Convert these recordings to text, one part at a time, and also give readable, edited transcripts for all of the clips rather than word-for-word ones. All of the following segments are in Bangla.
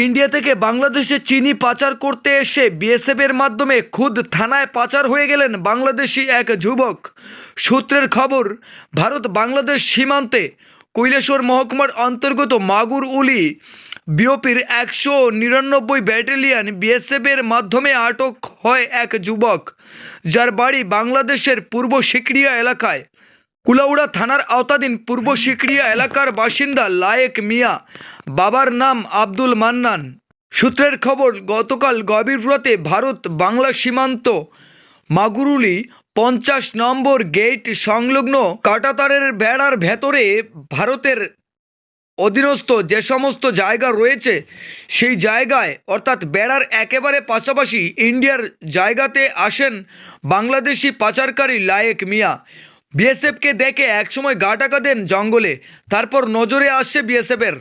ইন্ডিয়া থেকে বাংলাদেশে চিনি পাচার করতে এসে বিএসএফ এর মাধ্যমে খুদ থানায় পাচার হয়ে গেলেন বাংলাদেশি এক যুবক। সূত্রের খবর, ভারত বাংলাদেশ সীমান্তে কৈলাসহর মহকুমার অন্তর্গত মাগুরউলি বিওপির 199 ব্যাটালিয়ন বিএসএফ এর মাধ্যমে আটক হয় এক যুবক, যার বাড়ি বাংলাদেশের পূর্ব সিকরিয়া এলাকায়। কুলাউড়া থানার আওতাধীন পূর্ব সিকরিয়া এলাকার বাসিন্দা লায়েক মিয়া, বাবার নাম আব্দুল মান্নান। সূত্রের খবর, গতকাল গভীর রাতে ভারত বাংলা সীমান্ত মাগুরুলি 50 নম্বর গেট সংলগ্ন কাঁটাতারের বেড়ার ভেতরে ভারতের অধীনস্থ যে সমস্ত জায়গা রয়েছে সেই জায়গায়, অর্থাৎ বেড়ার একেবারে পাশাপাশি ইন্ডিয়ার জায়গাতে আসেন বাংলাদেশি পাচারকারী লায়েক মিয়া। বিএসএফকে দেখে একসময় গা টাকা দেন জঙ্গলে, তারপর নজরে আসছে বিএসএফের।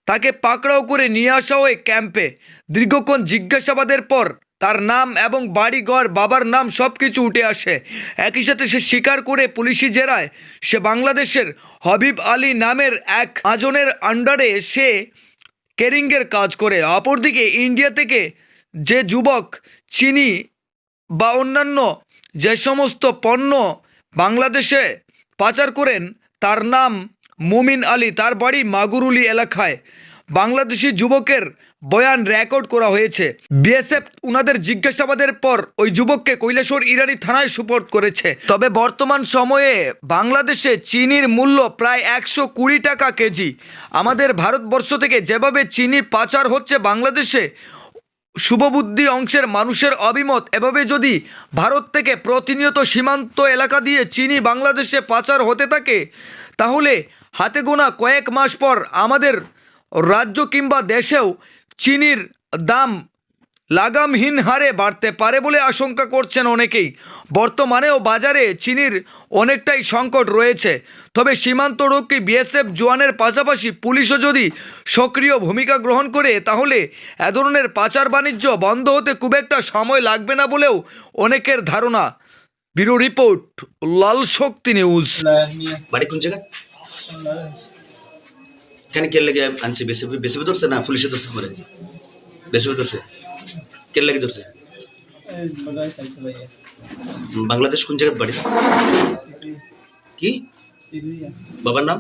তাকে পাকড়াও করে নিয়ে আসা হয় ক্যাম্পে। দীর্ঘক্ষণ জিজ্ঞাসাবাদের পর তার নাম এবং বাড়িঘর, বাবার নাম সব কিছু উঠে আসে। একই সাথে সে স্বীকার করে পুলিশি জেরায় সে বাংলাদেশের হাবিব আলী নামের এক আজনের আন্ডারে সে কেরিংয়ের কাজ করে। অপরদিকে ইন্ডিয়া থেকে যে যুবক চিনি বা অন্যান্য যে সমস্ত পণ্য বাংলাদেশে পাচার করেন তার নাম মুমিন আলী, তার বাড়ি মাগুরুলি এলাকায়। বাংলাদেশি যুবকের বয়ান রেকর্ড করা হয়েছে। বিএসএফ উনাদের জিজ্ঞাসাবাদের পর ওই যুবককে কৈলাসহর ইরানি থানায় সুপোর্ট করেছে। তবে বর্তমান সময়ে বাংলাদেশে চিনির মূল্য প্রায় 120 টাকা কেজি। আমাদের ভারতবর্ষ থেকে যেভাবে চিনি পাচার হচ্ছে বাংলাদেশে, শুভবুদ্ধি অংশের মানুষের অভিমত, এভাবে যদি ভারত থেকে প্রতিনিয়ত সীমান্ত এলাকা দিয়ে চিনি বাংলাদেশে পাচার হতে থাকে, তাহলে হাতে গোনা কয়েক মাস পর আমাদের রাজ্য কিংবা দেশেও চিনির দাম লাগামহীন হারে বাড়তে পারে বলে আশঙ্কা করছেন অনেকেই। বর্তমানেও বাজারে চিনির অনেকটাই সংকট রয়েছে। তবে সীমান্তরক্ষী বিএসএফ জওয়ানের পাশাপাশি পুলিশও যদি সক্রিয় ভূমিকা গ্রহণ করে, তাহলে এ ধরনের পাচার বাণিজ্য বন্ধ হতে খুব একটা সময় লাগবে না বলেও অনেকের ধারণা। ব্যুরো রিপোর্ট, লাল শক্তি নিউজ। বাড়ি কোন জায়গা? কেন কে লেগে আনছে? বেশি ধরছে না পুলিশে ধরছে? পরে বেশি ধরছে? কে লেগে ধরছে? বাংলাদেশ কোন জায়গায় বাড়ি? কি বাবার নাম?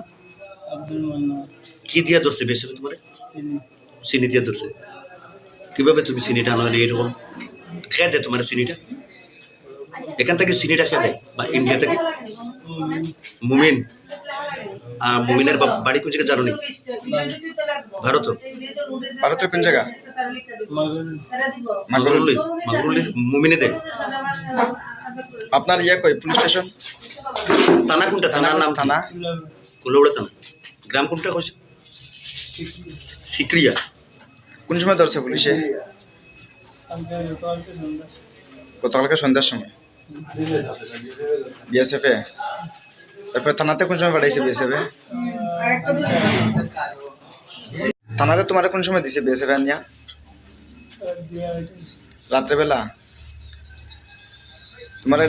কি দিয়া ধরছে বেশি? তোমার চিনি দিয়া ধরছে? কিভাবে তুমি চিনিটা আনো? এরকম খেয়ে দেয় তোমার চিনিটা? এখান থেকে চিনিটা খেয়ে দেয় বা ইন্ডিয়া থেকে? মুমিন, মুমিনের বাড়ি কোন জায়গায় জানো নি? ভারত। ভারতের কোন জায়গা? মাগুরুলি। মাগুরুলির মুমিনে দেয়। আপনার কই পুলিশ স্টেশন? থানা কোনটা? থানার নাম থানা কুলাউড়া থানা। গ্রাম কোনটা কইছে? সিকরিয়া। কোন সময় ধরছে পুলিশে? গতকালকে সন্ধ্যার সময় বিএসএফ এ। তারপরে থানাতে কোন সময় পাঠাইছে বিএসএফ এ? থানাতে তোমার কোন সময় দিছে বিএসএফ এ আনিয়া? রাত্রেবেলা। তোমার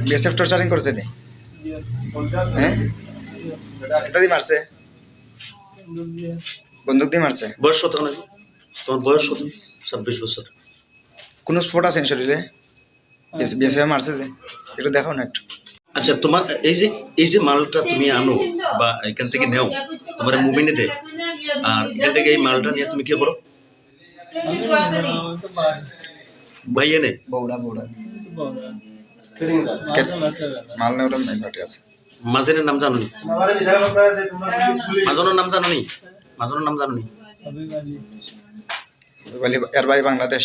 বিএসএফ টর্চারিং করছে নি? হ্যাঁ, এটা দিয়ে মারছে? বন্দুক দিয়ে মারছে? বয়স কত? তোমার বয়স কত? 26 বছর। কোন স্পট আছে শরীরে? বিএসএফ মারছে যে, এটা দেখো না একটু। আচ্ছা, তোমার এই যে মালটা তুমি আনো বা এখান থেকে নেও, তোমার মুমিনে দেয়, আর এখান থেকে এই মালটা নিয়ে তুমি কি করো? ভাইয়ে নে বৌড়া মাল নেওয়া মেঘাটি আছে। মাজনের নাম জানো নি? মাজনের নাম জানো নি? মাজনের নাম জানো নি? এর বাড়ি বাংলাদেশ।